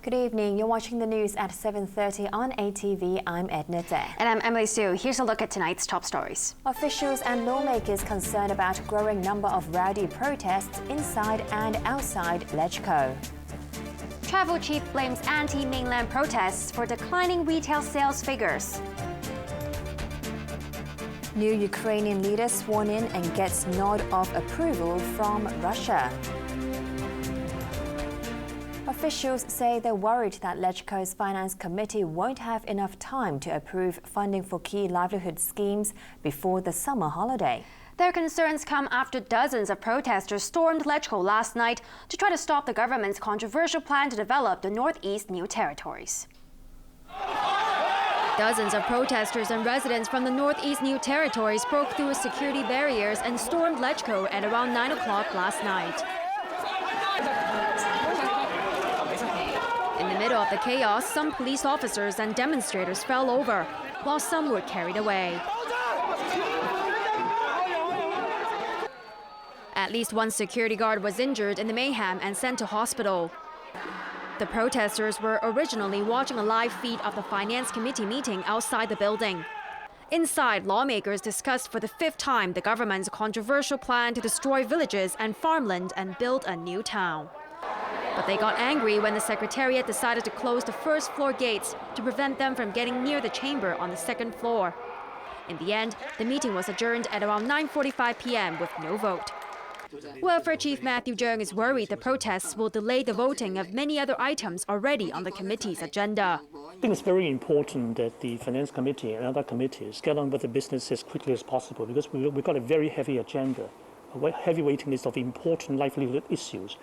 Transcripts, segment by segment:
Good evening. You're watching the news at 7:30 on ATV. I'm Edna. And I'm Emily Sue. Here's a look at tonight's top stories. Officials and lawmakers concerned about growing number of rowdy protests inside and outside LegCo. Travel chief blames anti-mainland protests for declining retail sales figures. New Ukrainian leader sworn in and gets nod of approval from Russia. Officials say they're worried that LegCo's Finance Committee won't have enough time to approve funding for key livelihood schemes before the summer holiday. Their concerns come after dozens of protesters stormed LegCo last night to try to stop the government's controversial plan to develop the Northeast New Territories. Dozens of protesters and residents from the Northeast New Territories broke through security barriers and stormed LegCo at around 9 o'clock last night. In the middle of the chaos, some police officers and demonstrators fell over, while some were carried away. At least one security guard was injured in the mayhem and sent to hospital. The protesters were originally watching a live feed of the Finance Committee meeting outside the building. Inside, lawmakers discussed for the fifth time the government's controversial plan to destroy villages and farmland and build a new town. But they got angry when the Secretariat decided to close the first floor gates to prevent them from getting near the chamber on the second floor. In the end, the meeting was adjourned at around 9:45 p.m. with no vote. Welfare Chief Matthew Cheung is worried the protests will delay the voting of many other items already on the committee's agenda. I think it's very important that the Finance Committee and other committees get on with the business as quickly as possible because we've got a very heavy agenda, a heavy waiting list of important livelihood issues.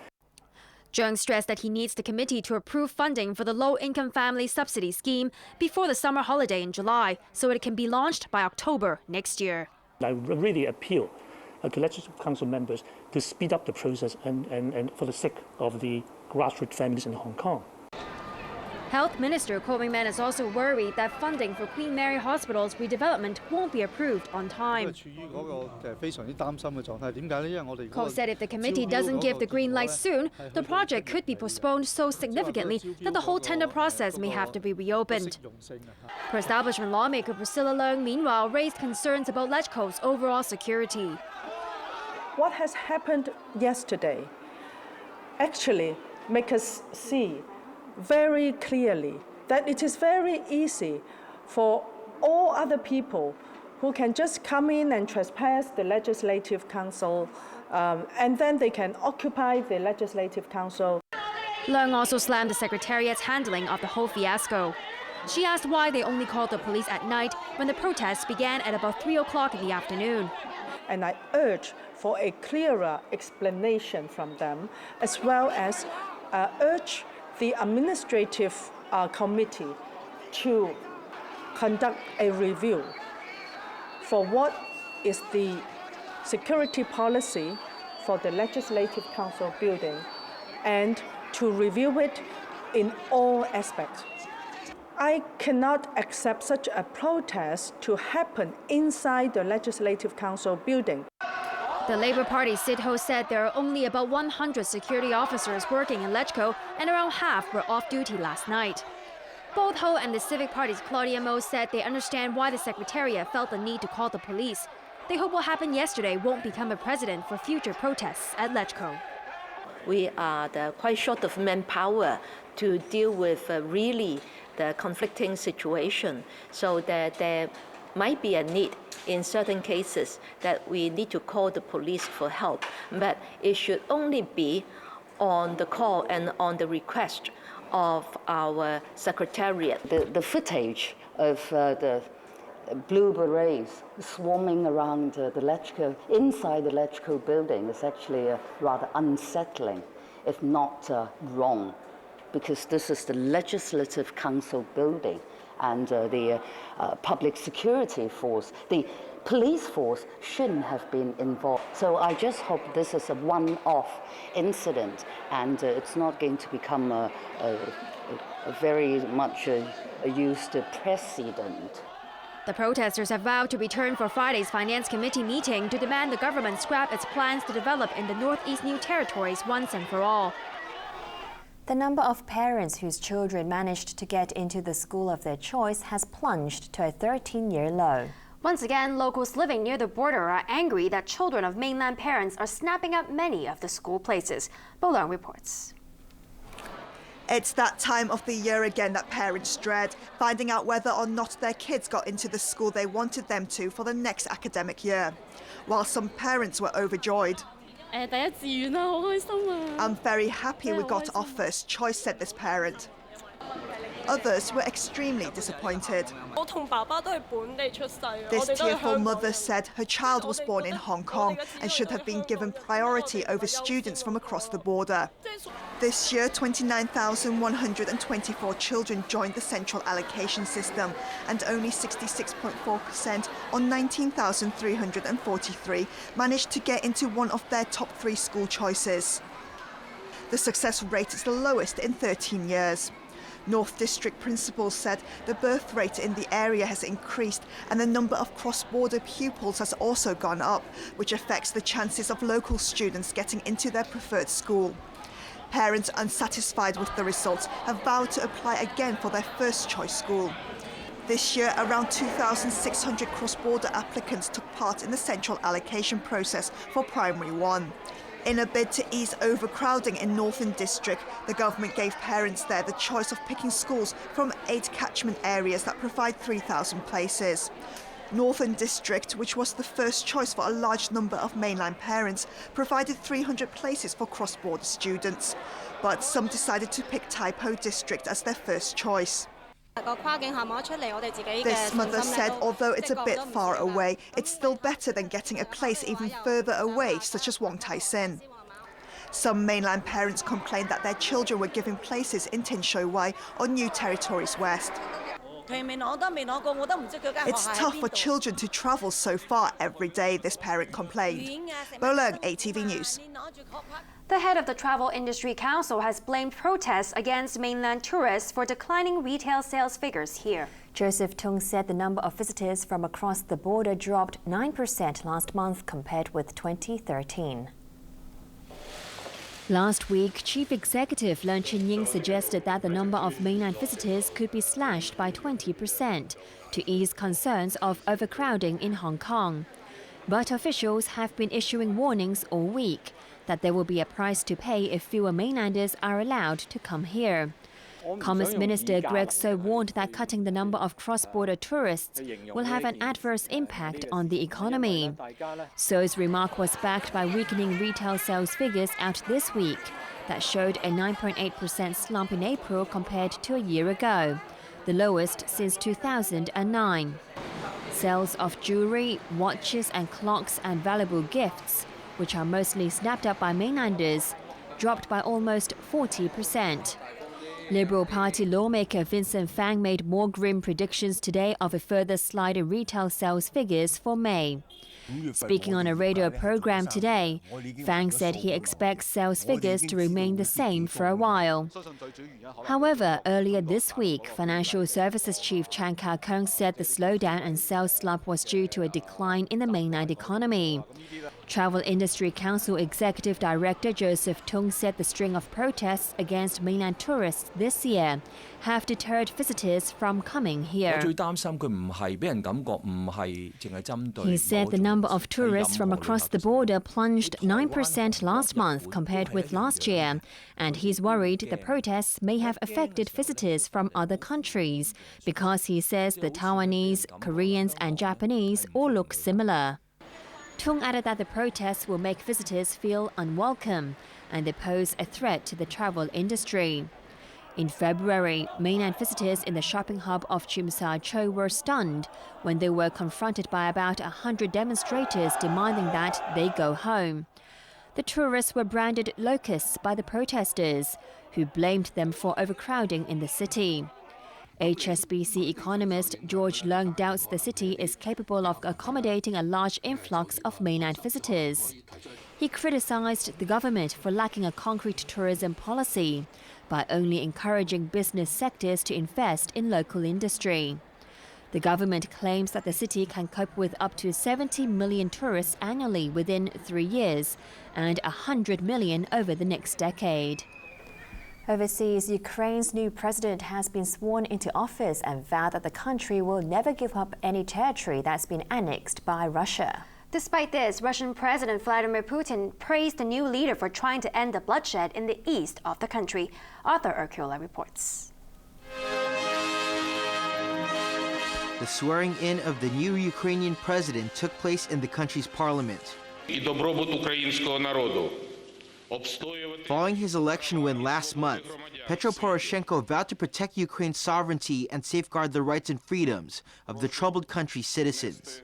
Cheung stressed that he needs the committee to approve funding for the low-income family subsidy scheme before the summer holiday in July, so it can be launched by October next year. I really appeal to Legislative Council members to speed up the process and for the sake of the grassroots families in Hong Kong. Health Minister Ko Ming-man is also worried that funding for Queen Mary Hospital's redevelopment won't be approved on time. Ko said if the committee doesn't give the green light soon, the project could be postponed so significantly that the whole tender process may have to be reopened. Pro-establishment lawmaker Priscilla Leung, meanwhile, raised concerns about LegCo's overall security. What has happened yesterday actually makes us see very clearly that it is very easy for all other people who can just come in and trespass the Legislative Council and then they can occupy the Legislative Council. Leung also slammed the Secretariat's handling of the whole fiasco. She asked why they only called the police at night when the protests began at about 3 o'clock in the afternoon. And I urge for a clearer explanation from them, as well as urge the administrative committee to conduct a review for what is the security policy for the Legislative Council building and to review it in all aspects. I cannot accept such a protest to happen inside the Legislative Council building. The Labour Party Sit-Ho said there are only about 100 security officers working in LegCo and around half were off-duty last night. Both Ho and the Civic Party's Claudia Mo said they understand why the Secretariat felt the need to call the police. They hope what happened yesterday won't become a precedent for future protests at LegCo. We are quite short of manpower to deal with really the conflicting situation, so that there might be a need in certain cases that we need to call the police for help, but it should only be on the call and on the request of our Secretariat. The footage of the blue berets swarming around the LegCo, inside the LegCo building is actually rather unsettling, if not wrong, because this is the Legislative Council building. And the public security force, the police force shouldn't have been involved. So I just hope this is a one-off incident and it's not going to become a very much used precedent. The protesters have vowed to return for Friday's Finance Committee meeting to demand the government scrap its plans to develop in the Northeast New Territories once and for all. The number of parents whose children managed to get into the school of their choice has plunged to a 13-year low. Once again, locals living near the border are angry that children of mainland parents are snapping up many of the school places. Bo Leung reports. It's that time of the year again that parents dread, finding out whether or not their kids got into the school they wanted them to for the next academic year. While some parents were overjoyed. I'm very happy we got our first choice, said this parent. Others were extremely disappointed. This tearful mother said her child was born in Hong Kong and should have been given priority over students from across the border. This year, 29,124 children joined the central allocation system, and only 66.4%, or 19,343, managed to get into one of their top 3 school choices. The success rate is the lowest in 13 years. North District principals said the birth rate in the area has increased and the number of cross-border pupils has also gone up, which affects the chances of local students getting into their preferred school. Parents unsatisfied with the results have vowed to apply again for their first choice school. This year, around 2,600 cross-border applicants took part in the central allocation process for Primary 1. In a bid to ease overcrowding in Northern District, the government gave parents there the choice of picking schools from 8 catchment areas that provide 3,000 places. Northern District, which was the first choice for a large number of mainland parents, provided 300 places for cross-border students. But some decided to pick Tai Po District as their first choice. This mother said although it's a bit far away, it's still better than getting a place even further away, such as Wong Tai Sin. Some mainland parents complained that their children were given places in Tin Shui Wai or New Territories West. It's tough for children to travel so far every day, this parent complained. Bo Leung, ATV News. The head of the Travel Industry Council has blamed protests against mainland tourists for declining retail sales figures here. Joseph Tung said the number of visitors from across the border dropped 9% last month compared with 2013. Last week, Chief Executive Leung Chun-ying suggested that the number of mainland visitors could be slashed by 20% to ease concerns of overcrowding in Hong Kong. But officials have been issuing warnings all week that there will be a price to pay if fewer mainlanders are allowed to come here. Commerce Minister Greg So warned that cutting the number of cross-border tourists will have an adverse impact on the economy. So's remark was backed by weakening retail sales figures out this week that showed a 9.8% slump in April compared to a year ago, the lowest since 2009. Sales of jewelry, watches and clocks and valuable gifts, which are mostly snapped up by mainlanders, dropped by almost 40%. Liberal Party lawmaker Vincent Fang made more grim predictions today of a further slide in retail sales figures for May. Speaking on a radio program today, Fang said he expects sales figures to remain the same for a while. However, earlier this week, Financial Services Chief Chan Ka-keung said the slowdown and sales slump was due to a decline in the mainland economy. Travel Industry Council Executive Director Joseph Tung said the string of protests against mainland tourists this year have deterred visitors from coming here. He said the number of tourists from across the border plunged 9% last month compared with last year, and he's worried the protests may have affected visitors from other countries because he says the Taiwanese, Koreans and Japanese all look similar. Tung added that the protests will make visitors feel unwelcome and they pose a threat to the travel industry. In February, mainland visitors in the shopping hub of Tsim Sha Tsui were stunned when they were confronted by about 100 demonstrators demanding that they go home. The tourists were branded locusts by the protesters, who blamed them for overcrowding in the city. HSBC economist George Leung doubts the city is capable of accommodating a large influx of mainland visitors. He criticized the government for lacking a concrete tourism policy by only encouraging business sectors to invest in local industry. The government claims that the city can cope with up to 70 million tourists annually within 3 years and 100 million over the next decade. Overseas, Ukraine's new president has been sworn into office and vowed that the country will never give up any territory that's been annexed by Russia. Despite this, Russian President Vladimir Putin praised the new leader for trying to end the bloodshed in the east of the country. Arthur Urquiola reports. The swearing-in of the new Ukrainian president took place in the country's parliament. Following his election win last month, Petro Poroshenko vowed to protect Ukraine's sovereignty and safeguard the rights and freedoms of the troubled country's citizens.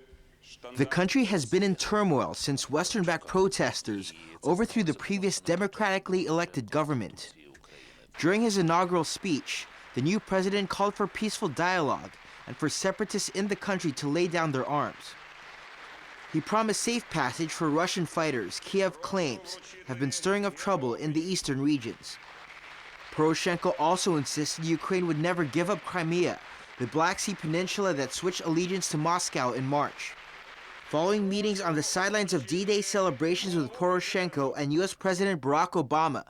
The country has been in turmoil since Western-backed protesters overthrew the previous democratically elected government. During his inaugural speech, the new president called for peaceful dialogue and for separatists in the country to lay down their arms. He promised safe passage for Russian fighters Kiev claims have been stirring up trouble in the eastern regions. Poroshenko also insisted Ukraine would never give up Crimea, the Black Sea peninsula that switched allegiance to Moscow in March. Following meetings on the sidelines of D-Day celebrations with Poroshenko and U.S. President Barack Obama,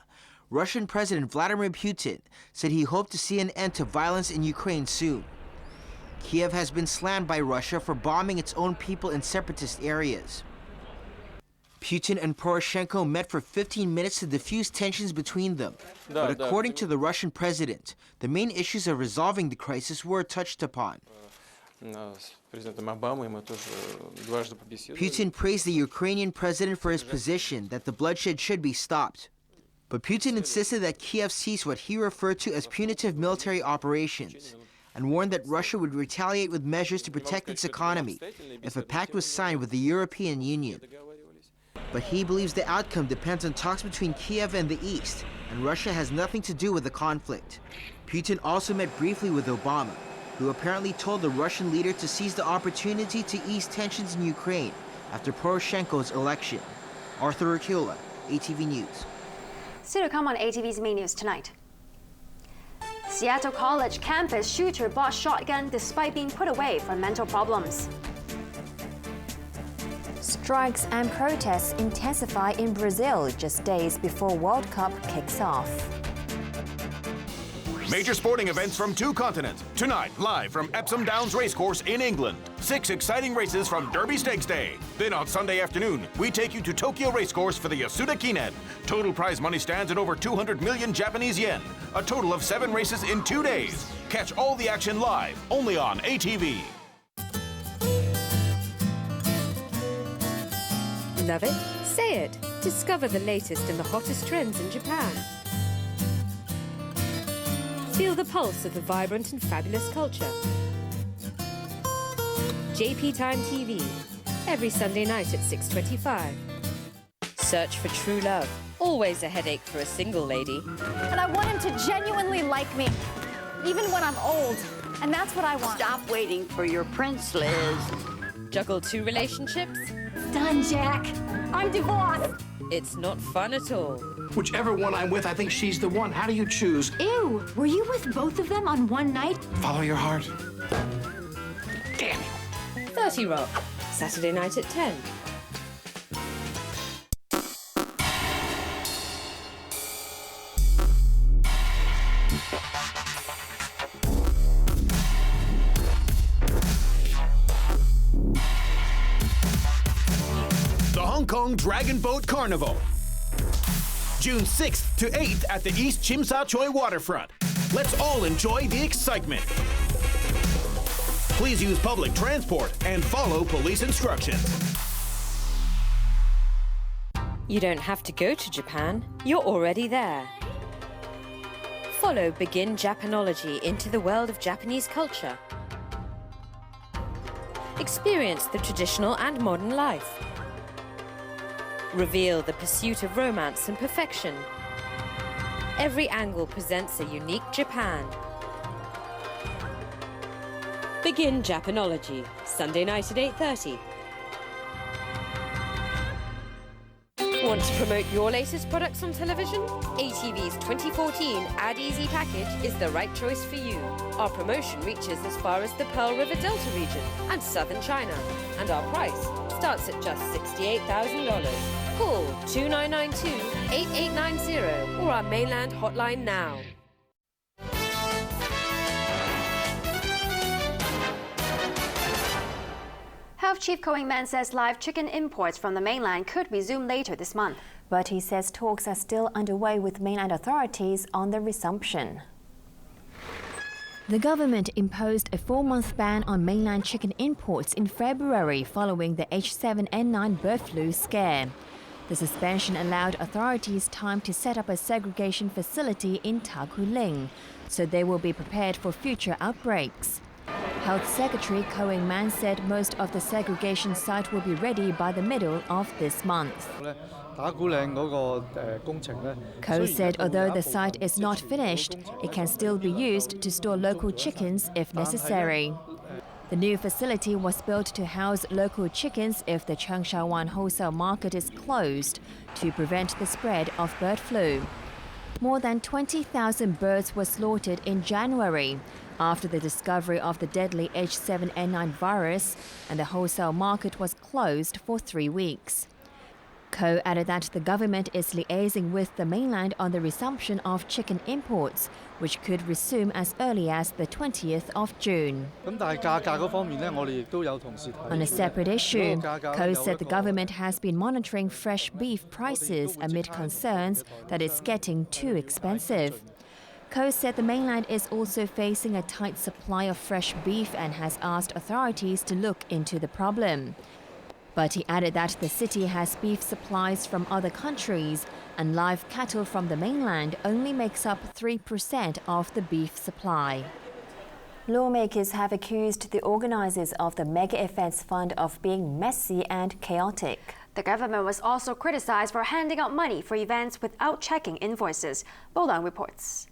Russian President Vladimir Putin said he hoped to see an end to violence in Ukraine soon. Kiev has been slammed by Russia for bombing its own people in separatist areas. Putin and Poroshenko met for 15 minutes to diffuse tensions between them. But according to the Russian president, the main issues of resolving the crisis were touched upon. Putin praised the Ukrainian president for his position that the bloodshed should be stopped. But Putin insisted that Kiev cease what he referred to as punitive military operations, and warned that Russia would retaliate with measures to protect its economy if a pact was signed with the European Union. But he believes the outcome depends on talks between Kiev and the East, and Russia has nothing to do with the conflict. Putin also met briefly with Obama, who apparently told the Russian leader to seize the opportunity to ease tensions in Ukraine after Poroshenko's election. Arthur Urquiola, ATV News. Still to come on ATV's main news tonight. Seattle College campus shooter bought shotgun despite being put away for mental problems. Strikes and protests intensify in Brazil just days before World Cup kicks off. Major sporting events from 2 continents. Tonight, live from Epsom Downs Racecourse in England. 6 exciting races from Derby Stakes Day. Then on Sunday afternoon, we take you to Tokyo Racecourse for the Yasuda Kinen. Total prize money stands at over 200 million Japanese yen. A total of 7 races in 2 days. Catch all the action live, only on ATV. Love it? Say it. Discover the latest and the hottest trends in Japan. Feel the pulse of the vibrant and fabulous culture. JP Time TV, every Sunday night at 6:25. Search for true love, always a headache for a single lady. And I want him to genuinely like me, even when I'm old. And that's what I want. Stop waiting for your prince, Liz. Juggle 2 relationships? Done, Jack. I'm divorced. It's not fun at all. Whichever one I'm with, I think she's the one. How do you choose? Ew, were you with both of them on one night? Follow your heart. Damn you. 30 Rock, Saturday night at 10. The Hong Kong Dragon Boat Carnival. June 6th to 8th at the East Chim Sa Choi waterfront. Let's all enjoy the excitement. Please use public transport and follow police instructions. You don't have to go to Japan, you're already there. Follow Begin Japanology into the world of Japanese culture. Experience the traditional and modern life. Reveal the pursuit of romance and perfection. Every angle presents a unique Japan. Begin Japanology, Sunday night at 8:30. Want to promote your latest products on television? ATV's 2014 Ad Easy package is the right choice for you. Our promotion reaches as far as the Pearl River Delta region and southern China, and our price starts at just $68,000. Call 2992-8890 or our mainland hotline now. Health Chief Ko Ing-man says live chicken imports from the mainland could resume later this month. But he says talks are still underway with mainland authorities on the resumption. The government imposed a 4-month ban on mainland chicken imports in February following the H7N9 bird flu scare. The suspension allowed authorities time to set up a segregation facility in Taguling, so they will be prepared for future outbreaks. Health Secretary Ko Ing-man said most of the segregation site will be ready by the middle of this month. Ko said although the site is not finished, it can still be used to store local chickens if necessary. The new facility was built to house local chickens if the Changsha-Wan wholesale market is closed to prevent the spread of bird flu. More than 20,000 birds were slaughtered in January after the discovery of the deadly H7N9 virus, and the wholesale market was closed for 3 weeks. Ko added that the government is liaising with the mainland on the resumption of chicken imports, which could resume as early as the 20th of June. On a separate issue, Ko said the government has been monitoring fresh beef prices amid concerns that it's getting too expensive. Ko said the mainland is also facing a tight supply of fresh beef and has asked authorities to look into the problem. But he added that the city has beef supplies from other countries, and live cattle from the mainland only makes up 3% of the beef supply. Lawmakers have accused the organizers of the Mega Events Fund of being messy and chaotic. The government was also criticized for handing out money for events without checking invoices. Bolang reports.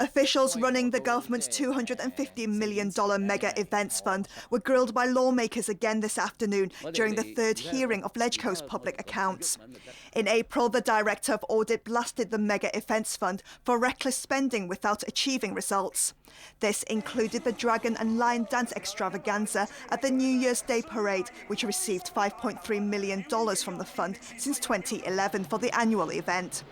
Officials running the government's $250 million mega events fund were grilled by lawmakers again this afternoon during the third hearing of LegCo's public accounts. In April, the director of audit blasted the mega events fund for reckless spending without achieving results. This included the Dragon and Lion Dance extravaganza at the New Year's Day parade, which received $5.3 million from the fund since 2011 for the annual event.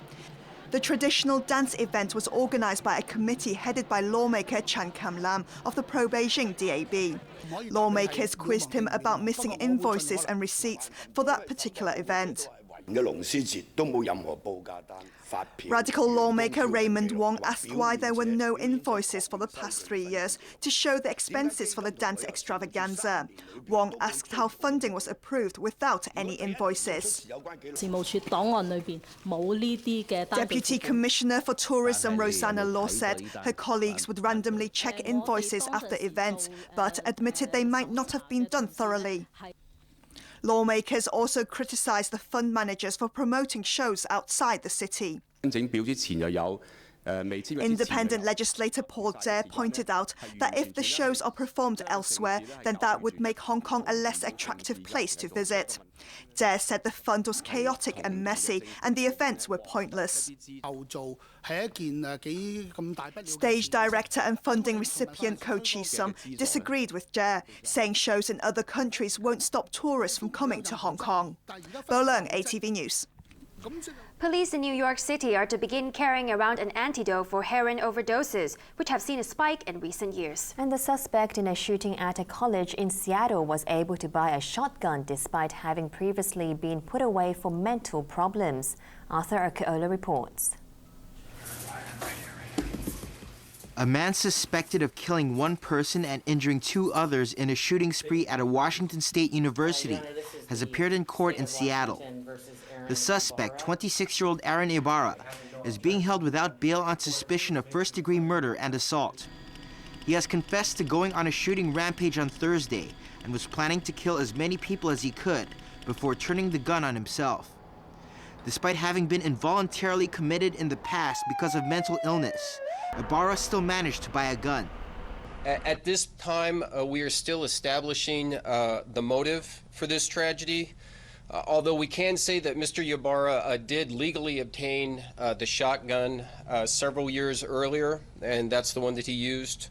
The traditional dance event was organised by a committee headed by lawmaker Chan Kam-lam of the pro-Beijing DAB. Lawmakers quizzed him about missing invoices and receipts for that particular event. Radical lawmaker Raymond Wong asked why there were no invoices for the past 3 years to show the expenses for the dance extravaganza. Wong asked how funding was approved without any invoices. Deputy Commissioner for Tourism Rosanna Law said her colleagues would randomly check invoices after events, but admitted they might not have been done thoroughly. Lawmakers also criticised the fund managers for promoting shows outside the city. Independent legislator Paul Dare pointed out that if the shows are performed elsewhere, then that would make Hong Kong a less attractive place to visit. Dare said the fund was chaotic and messy and the events were pointless. Stage director and funding recipient Ko Chi-sum disagreed with Dare, saying shows in other countries won't stop tourists from coming to Hong Kong. Bo Leung, ATV News. Police in New York City are to begin carrying around an antidote for heroin overdoses, which have seen a spike in recent years. And the suspect in a shooting at a college in Seattle was able to buy a shotgun despite having previously been put away for mental problems. Arthur Okeola reports. A man suspected of killing one person and injuring 2 others in a shooting spree at a Washington State University has appeared in court in Seattle. The suspect, 26-year-old Aaron Ibarra, is being held without bail on suspicion of first-degree murder and assault. He has confessed to going on a shooting rampage on Thursday and was planning to kill as many people as he could before turning the gun on himself. Despite having been involuntarily committed in the past because of mental illness, Ibarra still managed to buy a gun. At this time, we are still establishing the motive for this tragedy. Although we can say that Mr. Ybarra did legally obtain the shotgun several years earlier, and that's the one that he used.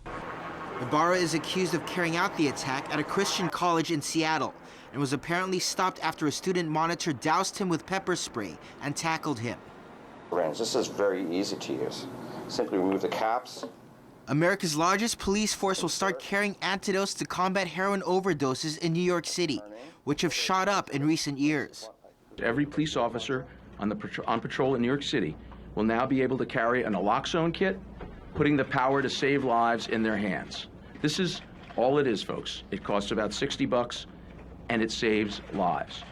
Ybarra is accused of carrying out the attack at a Christian college in Seattle and was apparently stopped after a student monitor doused him with pepper spray and tackled him. This is very easy to use. Simply remove the caps. America's largest police force will start carrying antidotes to combat heroin overdoses in New York City, which have shot up in recent years. Every police officer on patrol in New York City will now be able to carry a naloxone kit, putting the power to save lives in their hands. This is all it is, folks. It costs about $60, and it saves lives.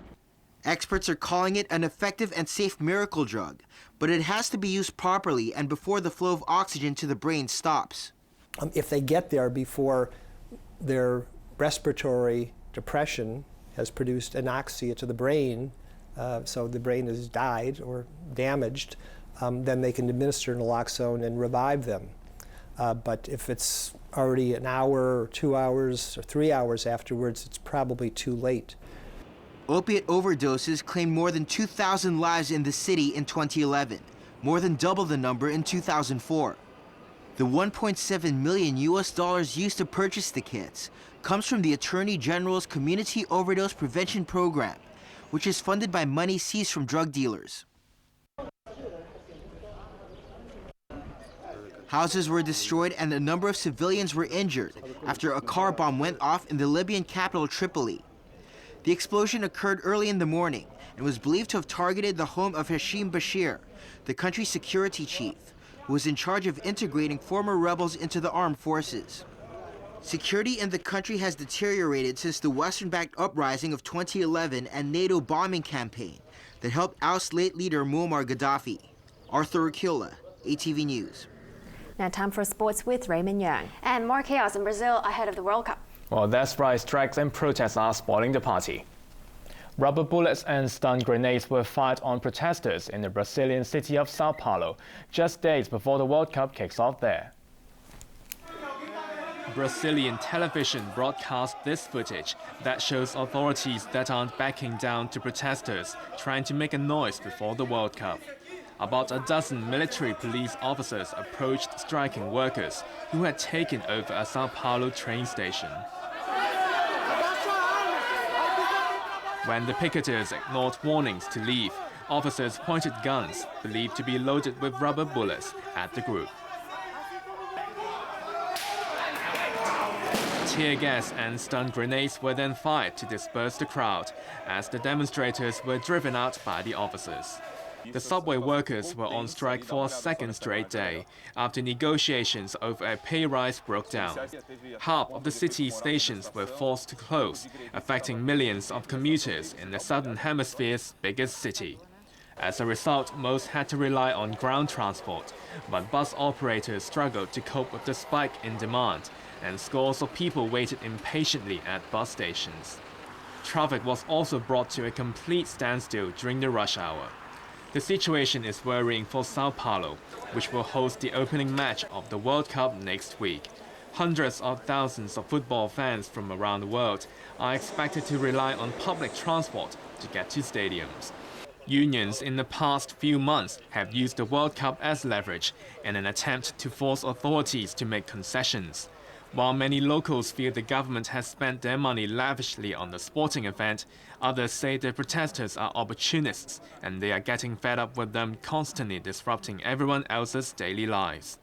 Experts are calling it an effective and safe miracle drug, but it has to be used properly and before the flow of oxygen to the brain stops. If they get there before their respiratory depression has produced anoxia to the brain, so the brain has died or damaged, then they can administer naloxone and revive them. But if it's already an hour or 2 hours or 3 hours afterwards, it's probably too late. Opiate overdoses claimed more than 2,000 lives in the city in 2011, more than double the number in 2004. The $1.7 million used to purchase the kits comes from the Attorney General's Community Overdose Prevention Program, which is funded by money seized from drug dealers. Houses were destroyed and a number of civilians were injured after a car bomb went off in the Libyan capital Tripoli. The explosion occurred early in the morning and was believed to have targeted the home of Hashim Bashir, the country's security chief, who was in charge of integrating former rebels into the armed forces. Security in the country has deteriorated since the Western-backed uprising of 2011 and NATO bombing campaign that helped oust late leader Muammar Gaddafi. Arthur Akila, ATV News. Now time for sports with Raymond Young. And more chaos in Brazil ahead of the World Cup. Well, that's right. Strikes and protests are spoiling the party. Rubber bullets and stun grenades were fired on protesters in the Brazilian city of Sao Paulo just days before the World Cup kicks off there. Brazilian television broadcast this footage that shows authorities that aren't backing down to protesters trying to make a noise before the World Cup. About a dozen military police officers approached striking workers who had taken over a Sao Paulo train station. When the picketers ignored warnings to leave, officers pointed guns, believed to be loaded with rubber bullets, at the group. Tear gas and stun grenades were then fired to disperse the crowd, as the demonstrators were driven out by the officers. The subway workers were on strike for a second straight day, after negotiations over a pay rise broke down. Half of the city's stations were forced to close, affecting millions of commuters in the Southern Hemisphere's biggest city. As a result, most had to rely on ground transport, but bus operators struggled to cope with the spike in demand, and scores of people waited impatiently at bus stations. Traffic was also brought to a complete standstill during the rush hour. The situation is worrying for Sao Paulo, which will host the opening match of the World Cup next week. Hundreds of thousands of football fans from around the world are expected to rely on public transport to get to stadiums. Unions in the past few months have used the World Cup as leverage in an attempt to force authorities to make concessions. While many locals feel the government has spent their money lavishly on the sporting event, others say the protesters are opportunists and they are getting fed up with them constantly disrupting everyone else's daily lives.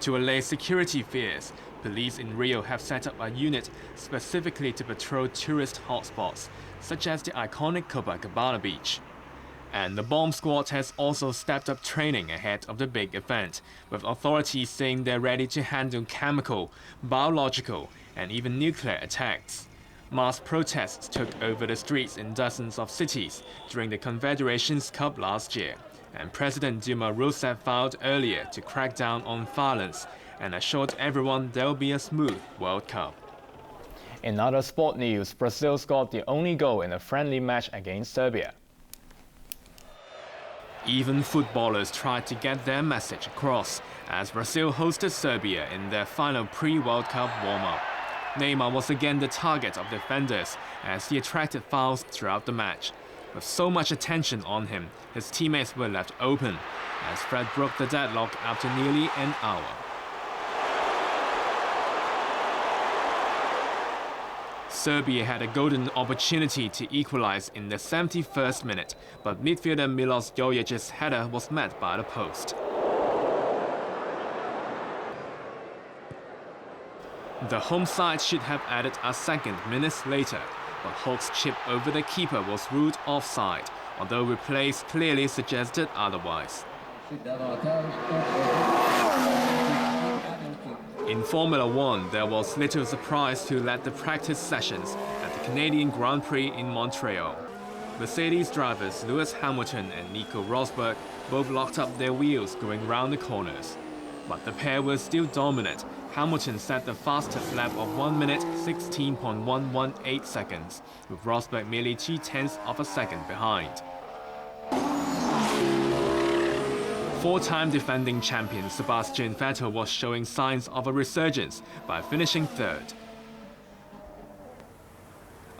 To allay security fears, police in Rio have set up a unit specifically to patrol tourist hotspots, such as the iconic Copacabana beach. And the bomb squad has also stepped up training ahead of the big event, with authorities saying they're ready to handle chemical, biological, and even nuclear attacks. Mass protests took over the streets in dozens of cities during the Confederations Cup last year, and President Dilma Rousseff vowed earlier to crack down on violence and assured everyone there'll be a smooth World Cup. In other sport news, Brazil scored the only goal in a friendly match against Serbia. Even footballers tried to get their message across as Brazil hosted Serbia in their final pre-World Cup warm-up. Neymar was again the target of defenders as he attracted fouls throughout the match. With so much attention on him, his teammates were left open, as Fred broke the deadlock after nearly an hour. Serbia had a golden opportunity to equalize in the 71st minute, but midfielder Milos Jojic's header was met by the post. The home side should have added a second minutes later, but Hawks' chip over the keeper was ruled offside, although replays clearly suggested otherwise. In Formula One, there was little surprise to lead the practice sessions at the Canadian Grand Prix in Montreal. Mercedes drivers Lewis Hamilton and Nico Rosberg both locked up their wheels going round the corners. But the pair were still dominant. Hamilton set the fastest lap of 1 minute 16.118 seconds, with Rosberg merely 0.2 of a second behind. Four-time defending champion Sebastian Vettel was showing signs of a resurgence by finishing third.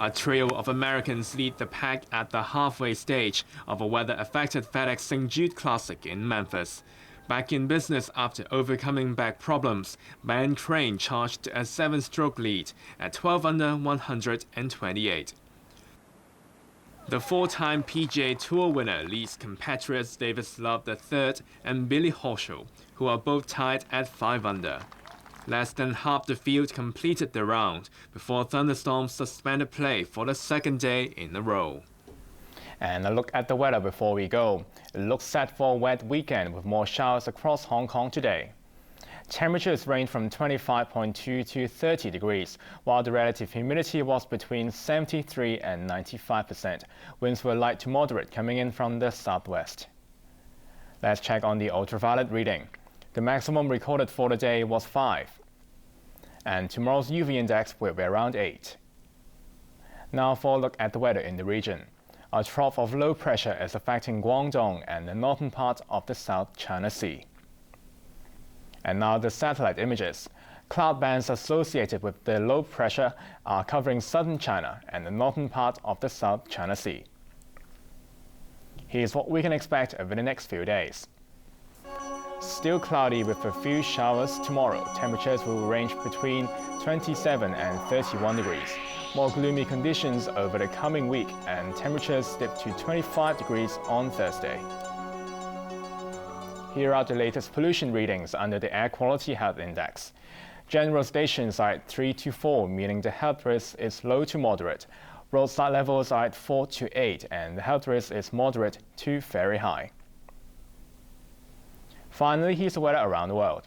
A trio of Americans lead the pack at the halfway stage of a weather-affected FedEx St. Jude Classic in Memphis. Back in business after overcoming back problems, Ben Crane charged a 7-stroke lead at 12 under 128. The four-time PGA Tour winner leads compatriots Davis Love III and Billy Horschel, who are both tied at 5 under. Less than half the field completed the round before thunderstorms suspended play for the second day in a row. And a look at the weather before we go. It looks set for a wet weekend with more showers across Hong Kong today. Temperatures range from 25.2 to 30 degrees, while the relative humidity was between 73 and 95%. Winds were light to moderate coming in from the southwest. Let's check on the ultraviolet reading. The maximum recorded for the day was 5. And tomorrow's UV index will be around 8. Now for a look at the weather in the region. A trough of low pressure is affecting Guangdong and the northern part of the South China Sea. And now the satellite images. Cloud bands associated with the low pressure are covering southern China and the northern part of the South China Sea. Here's what we can expect over the next few days. Still cloudy with a few showers tomorrow. Temperatures will range between 27 and 31 degrees. More gloomy conditions over the coming week and temperatures dip to 25 degrees on Thursday. Here are the latest pollution readings under the Air Quality Health Index. General stations are at 3 to 4, meaning the health risk is low to moderate. Roadside levels are at 4 to 8, and the health risk is moderate to very high. Finally, here's the weather around the world.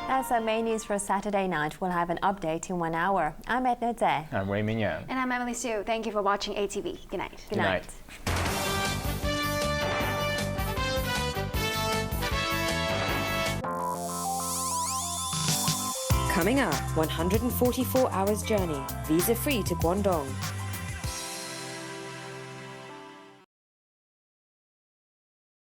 That's our main news for Saturday night. We'll have an update in 1 hour. I'm Edna. I'm Wei Mingyang. And I'm Emily Sue. Thank you for watching ATV. Good night. Good night. Coming up, 144 hours journey, visa-free to Guangdong.